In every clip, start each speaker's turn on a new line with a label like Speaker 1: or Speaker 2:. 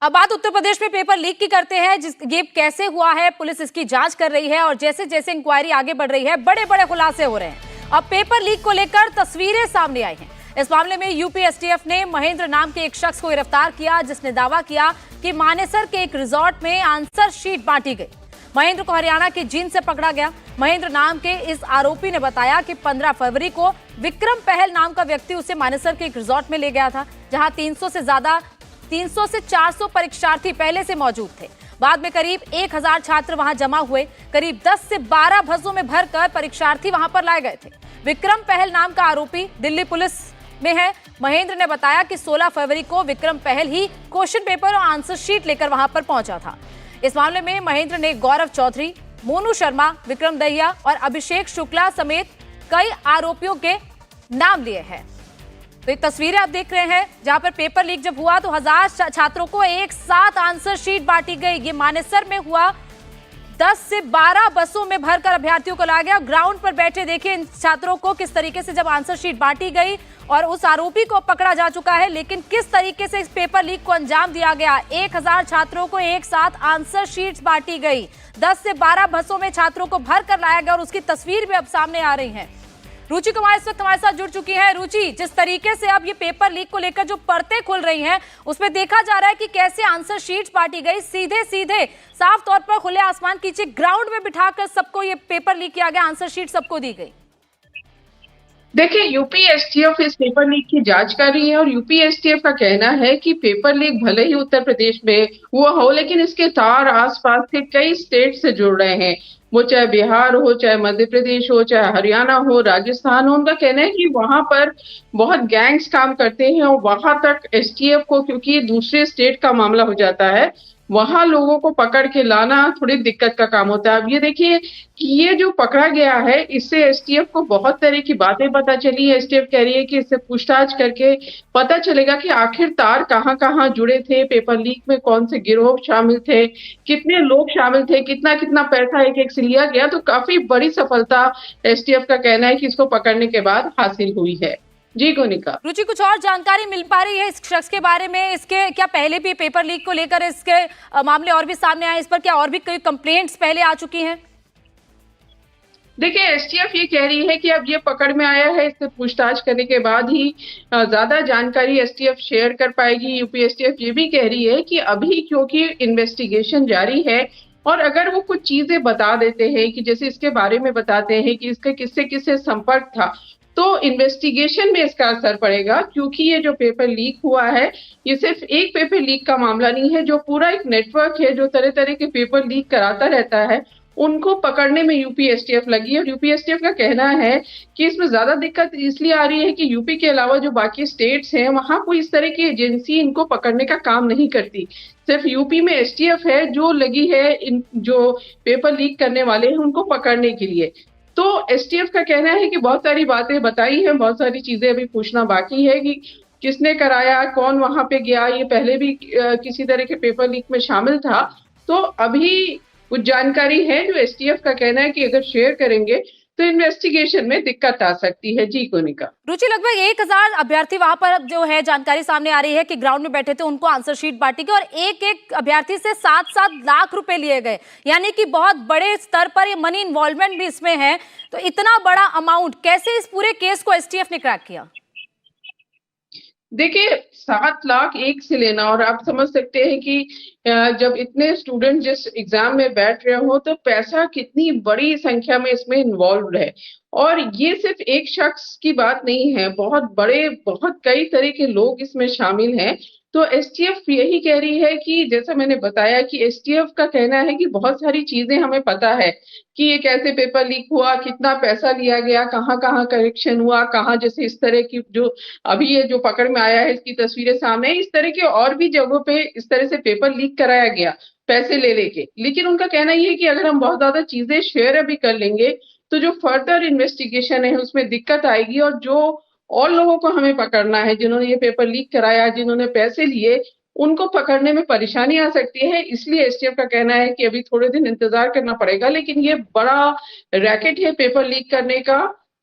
Speaker 1: अब बात उत्तर प्रदेश में पेपर लीक की करते हैं। ये कैसे हुआ है, पुलिस इसकी जांच कर रही है और जैसे जैसे इंक्वायरी आगे बढ़ रही है बड़े बड़े खुलासे हो रहे हैं। अब पेपर लीक को लेकर तस्वीरें सामने आई हैं। इस मामले में यूपी एसटीएफ ने महेंद्र नाम के एक शख्स को गिरफ्तार किया, जिसने दावा किया कि मानेसर के एक रिजॉर्ट में आंसर शीट बांटी गई। महेंद्र को हरियाणा के जींद से पकड़ा गया। महेंद्र नाम के इस आरोपी ने बताया कि 15 फरवरी को विक्रम पहल नाम का व्यक्ति उसे मानेसर के एक रिजॉर्ट में ले गया था, जहां 300 से 400 परीक्षार्थी पहले से मौजूद थे। बाद में करीब 1000 छात्र वहां जमा हुए। करीब 10 से 12 बसों में भरकर परीक्षार्थी वहां पर लाए गए थे। विक्रम पहल नाम का आरोपी दिल्ली पुलिस में है। महेंद्र ने बताया कि 16 फरवरी को विक्रम पहल ही क्वेश्चन पेपर और आंसर शीट लेकर वहां पर पहुंचा था। इस मामले में महेंद्र ने गौरव चौधरी, मोनू शर्मा, विक्रम दहिया और अभिषेक शुक्ला समेत कई आरोपियों के नाम लिए हैं। तो ये तस्वीरें आप देख रहे हैं, जहां पर पेपर लीक जब हुआ तो 1000 छात्रों को एक साथ आंसर शीट बांटी गई। ये मानेसर में हुआ। 10 से 12 बसों में भरकर अभ्यर्थियों को लाया गया। ग्राउंड पर बैठे देखिए इन छात्रों को किस तरीके से जब आंसर शीट बांटी गई और उस आरोपी को पकड़ा जा चुका है, लेकिन किस तरीके से इस पेपर लीक को अंजाम दिया गया। 1000 छात्रों को एक साथ आंसर शीट्स बांटी गई। 10 से 12 बसों में छात्रों को भरकर लाया गया और उसकी तस्वीर भी अब सामने आ रही है। रुचि कुमार इस वक्त हमारे साथ जुड़ चुकी है। रुचि, जिस तरीके से अब ये पेपर लीक को लेकर जो परतें खुल रही हैं, उसमें देखा जा रहा है कि कैसे आंसर शीट्स बांटी गई। सीधे सीधे साफ तौर पर खुले आसमान के नीचे ग्राउंड में बिठाकर सबको ये पेपर लीक किया गया, आंसर शीट सबको दी गई।
Speaker 2: देखिए, यूपी एसटीएफ इस पेपर लीक की जांच कर रही है और यूपी एसटीएफ का कहना है कि पेपर लीक भले ही उत्तर प्रदेश में हुआ हो, लेकिन इसके तार आसपास के कई स्टेट से जुड़ रहे हैं। वो चाहे बिहार हो, चाहे मध्य प्रदेश हो, चाहे हरियाणा हो, राजस्थान हो। उनका कहना है कि वहां पर बहुत गैंग्स काम करते हैं और वहां तक एसटीएफ को, क्योंकि दूसरे स्टेट का मामला हो जाता है, वहां लोगों को पकड़ के लाना थोड़ी दिक्कत का काम होता है। अब ये देखिए कि ये जो पकड़ा गया है, इससे एसटीएफ को बहुत तरह की बातें पता चली है। एसटीएफ कह रही है कि इससे पूछताछ करके पता चलेगा कि आखिर तार कहां-कहां जुड़े थे, पेपर लीक में कौन से गिरोह शामिल थे, कितने लोग शामिल थे, कितना पैसा एक-एक से लिया गया। तो काफी बड़ी सफलता एसटीएफ का कहना है कि इसको पकड़ने के बाद हासिल हुई है। जी गोनिका।
Speaker 1: रुचि, कुछ और जानकारी मिल पा रही है इस शख्स के बारे में? इसके क्या पहले भी पेपर लीक को लेकर इसके मामले और भी सामने आए? इस पर क्या और भी कोई कंप्लेंट्स पहले आ चुकी हैं?
Speaker 2: देखिए, एसटीएफ ये कह रही है कि अब ये पकड़ में आया है, इससे पूछताछ करने के बाद ही ज्यादा जानकारी एसटीएफ शेयर कर पाएगी। यूपी एसटीएफ ये भी कह रही है कि अभी क्योंकि इन्वेस्टिगेशन जारी है और अगर वो कुछ चीजें बता देते हैं कि जैसे इसके बारे में बताते हैं कि इसका किससे किससे संपर्क था, तो इन्वेस्टिगेशन में इसका असर पड़ेगा। क्योंकि ये जो पेपर लीक हुआ है, ये सिर्फ एक पेपर लीक का मामला नहीं है, जो पूरा एक नेटवर्क है जो तरह तरह के पेपर लीक कराता रहता है, उनको पकड़ने में यूपी एसटीएफ लगी है। और यूपी एसटीएफ का कहना है कि इसमें ज्यादा दिक्कत इसलिए आ रही है कि यूपी के अलावा जो बाकी स्टेट्स हैं, वहां कोई इस तरह की एजेंसी इनको पकड़ने का काम नहीं करती। सिर्फ यूपी में एसटीएफ है जो लगी है इन जो पेपर लीक करने वाले हैं उनको पकड़ने के लिए। तो एसटीएफ का कहना है कि बहुत सारी बातें बताई हैं, बहुत सारी चीजें अभी पूछना बाकी है कि किसने कराया, कौन वहां पे गया, ये पहले भी किसी तरह के पेपर लीक में शामिल था। तो अभी कुछ जानकारी है जो एसटीएफ का कहना है कि अगर शेयर करेंगे तो इन्वेस्टिगेशन में दिक्कत आ सकती है। जी कोनिका।
Speaker 1: रुचि, लगभग 1000 अभ्यर्थी वहां पर जो है जानकारी सामने आ रही है कि ग्राउंड में बैठे थे, उनको आंसर शीट बांटी गई और एक एक अभ्यर्थी से 7-7 लाख रुपए लिए गए। यानी कि बहुत बड़े स्तर पर ये मनी इन्वॉल्वमेंट भी इसमें है। तो इतना बड़ा अमाउंट कैसे इस पूरे केस को एसटीएफ ने क्रैक किया?
Speaker 2: देखिए, 7 लाख एक से लेना, और आप समझ सकते हैं कि जब इतने स्टूडेंट जिस एग्जाम में बैठ रहे हो तो पैसा कितनी बड़ी संख्या में इसमें इन्वॉल्व है। और ये सिर्फ एक शख्स की बात नहीं है, बहुत कई तरह के लोग इसमें शामिल हैं। तो एसटीएफ यही कह रही है कि जैसा मैंने बताया कि एसटीएफ का कहना है कि बहुत सारी चीजें हमें पता है कि ये कैसे पेपर लीक हुआ, कितना पैसा लिया गया, कहाँ करेक्शन हुआ, कहाँ जैसे इस तरह की जो अभी ये जो पकड़ में आया है इसकी तस्वीरें सामने, इस तरह के और भी जगहों पे इस तरह से पेपर लीक कराया गया पैसे ले लेके। लेकिन उनका कहना ये है कि अगर हम बहुत ज्यादा चीजें शेयर अभी कर लेंगे तो जो फर्दर इन्वेस्टिगेशन है उसमें दिक्कत आएगी और जो और लोगों को हमें पकड़ना है जिन्होंने ये पेपर लीक कराया, जिन्होंने पैसे लिए, उनको पकड़ने में परेशानी आ सकती है। इसलिए एसटीएफ का कहना है कि अभी थोड़े दिन इंतजार करना पड़ेगा। लेकिन ये बड़ा रैकेट है पेपर लीक करने का,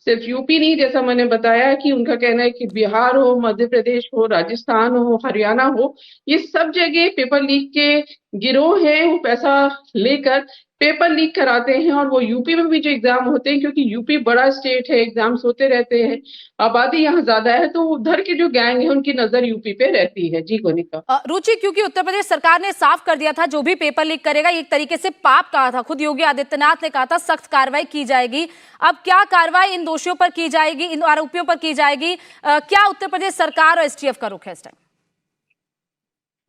Speaker 2: सिर्फ यूपी नहीं, जैसा मैंने बताया कि उनका कहना है कि बिहार हो, मध्य प्रदेश हो, राजस्थान हो, हरियाणा हो, ये सब जगह पेपर लीक के गिरोह हैं। वो पैसा लेकर पेपर लीक कराते हैं, और वो यूपी में भी जो एग्जाम होते हैं, क्योंकि यूपी बड़ा स्टेट है, एग्जाम्स होते रहते हैं, आबादी यहाँ ज्यादा है, तो उधर के जो गैंग है उनकी नजर यूपी पे रहती है। जी कोनिका।
Speaker 1: रुचि, क्योंकि उत्तर प्रदेश सरकार ने साफ कर दिया था जो भी पेपर लीक करेगा एक तरीके से पाप कहा था, खुद योगी आदित्यनाथ ने कहा था सख्त कार्रवाई की जाएगी। अब क्या कार्रवाई इन दोषियों पर की जाएगी, इन आरोपियों पर की जाएगी? क्या उत्तर प्रदेश सरकार और एसटीएफ का रुख है इस टाइम?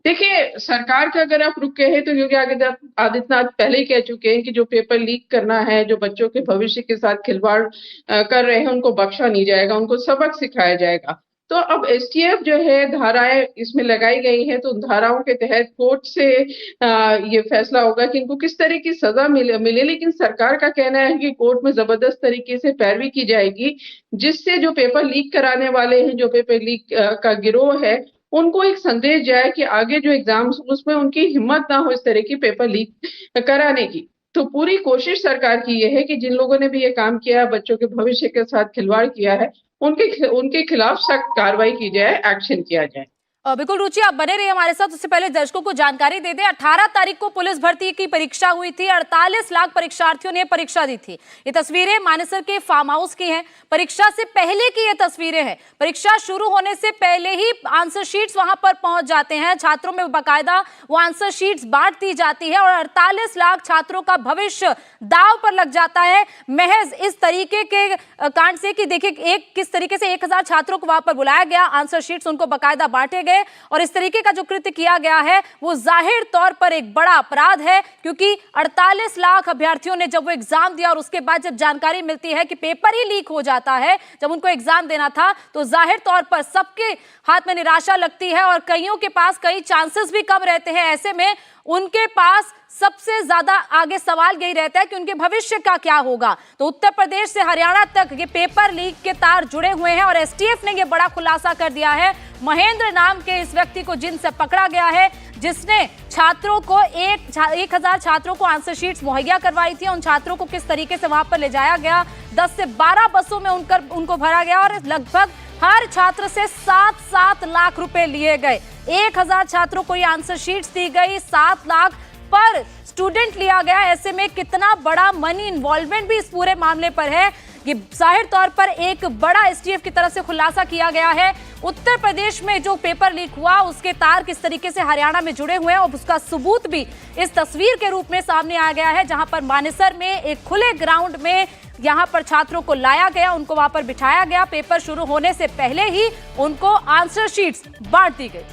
Speaker 2: देखिए, सरकार का अगर आप रुक के हैं तो योगी आदित्यनाथ पहले ही कह चुके हैं कि जो पेपर लीक करना है, जो बच्चों के भविष्य के साथ खिलवाड़ कर रहे हैं, उनको बख्शा नहीं जाएगा, उनको सबक सिखाया जाएगा। तो अब एसटीएफ जो है धाराएं इसमें लगाई गई हैं, तो धाराओं के तहत कोर्ट से ये फैसला होगा कि इनको किस तरह की सजा मिले। लेकिन सरकार का कहना है कि कोर्ट में जबरदस्त तरीके से पैरवी की जाएगी, जिससे जो पेपर लीक कराने वाले हैं, जो पेपर लीक का गिरोह है, उनको एक संदेश जाए कि आगे जो एग्जाम्स उसमें उनकी हिम्मत ना हो इस तरह की पेपर लीक कराने की। तो पूरी कोशिश सरकार की ये है कि जिन लोगों ने भी ये काम किया है, बच्चों के भविष्य के साथ खिलवाड़ किया है, उनके खिलाफ सख्त कार्रवाई की जाए, एक्शन किया जाए।
Speaker 1: बिल्कुल रुचि, आप बने रहिए हमारे साथ। उससे पहले दर्शकों को जानकारी दे दें, 18 तारीख को पुलिस भर्ती की परीक्षा हुई थी। 48 लाख परीक्षार्थियों ने परीक्षा दी थी। ये तस्वीरें मानेसर के फार्म हाउस की हैं। परीक्षा से पहले की ये तस्वीरें हैं। परीक्षा शुरू होने से पहले ही आंसर शीट्स वहां पर पहुंच जाते हैं। छात्रों में बाकायदा वो आंसर शीट्स बांट दी जाती है और 48 लाख छात्रों का भविष्य दांव पर लग जाता है महज इस तरीके के कांड से कि देखिए किस तरीके से 1000 छात्रों को वहां पर बुलाया गया, आंसर शीट्स उनको बाकायदा बांटे गए और इस तरीके का जो कृत्य किया गया है वो जाहिर तौर पर एक बड़ा अपराध है, क्योंकि 48 लाख अभ्यर्थियों ने जब वो एग्जाम दिया और उसके बाद जब जानकारी मिलती है कि पेपर ही लीक हो जाता है, जब उनको एग्जाम देना था, तो जाहिर तौर पर सबके हाथ में निराशा लगती है और कईयों के पास कई चांसेस भी कम रहते हैं। ऐसे में उनके पास सबसे ज्यादा आगे सवाल यही रहता है कि उनके भविष्य का क्या होगा। तो उत्तर प्रदेश से हरियाणा तक ये पेपर लीक के तार जुड़े हुए हैं और एसटीएफ ने ये बड़ा खुलासा कर दिया है। महेंद्र नाम के इस व्यक्ति को जिनसे पकड़ा गया है, जिसने छात्रों को 1000 छात्रों को आंसर शीट्स मुहैया करवाई थी। उन छात्रों को किस तरीके से वहां पर ले जाया गया, 10 से 12 बसों में उनको भरा गया और लगभग हर छात्र से 7-7 लाख रुपए लिए गए। 1000 छात्रों को ये आंसर शीट्स दी गई, 7 लाख पर स्टूडेंट लिया गया। ऐसे में कितना बड़ा मनी इन्वॉल्वमेंट भी इस पूरे मामले पर है, ये जाहिर तौर पर एक बड़ा एसटीएफ की तरफ से खुलासा किया गया है। उत्तर प्रदेश में जो पेपर लीक हुआ उसके तार किस तरीके से हरियाणा में जुड़े हुए हैं और उसका सबूत भी इस तस्वीर के रूप में सामने आ गया है, जहां पर मानेसर में एक खुले ग्राउंड में यहां पर छात्रों को लाया गया, उनको वहां पर बिठाया गया। पेपर शुरू होने से पहले ही उनको आंसर शीट्स बांट दी गई।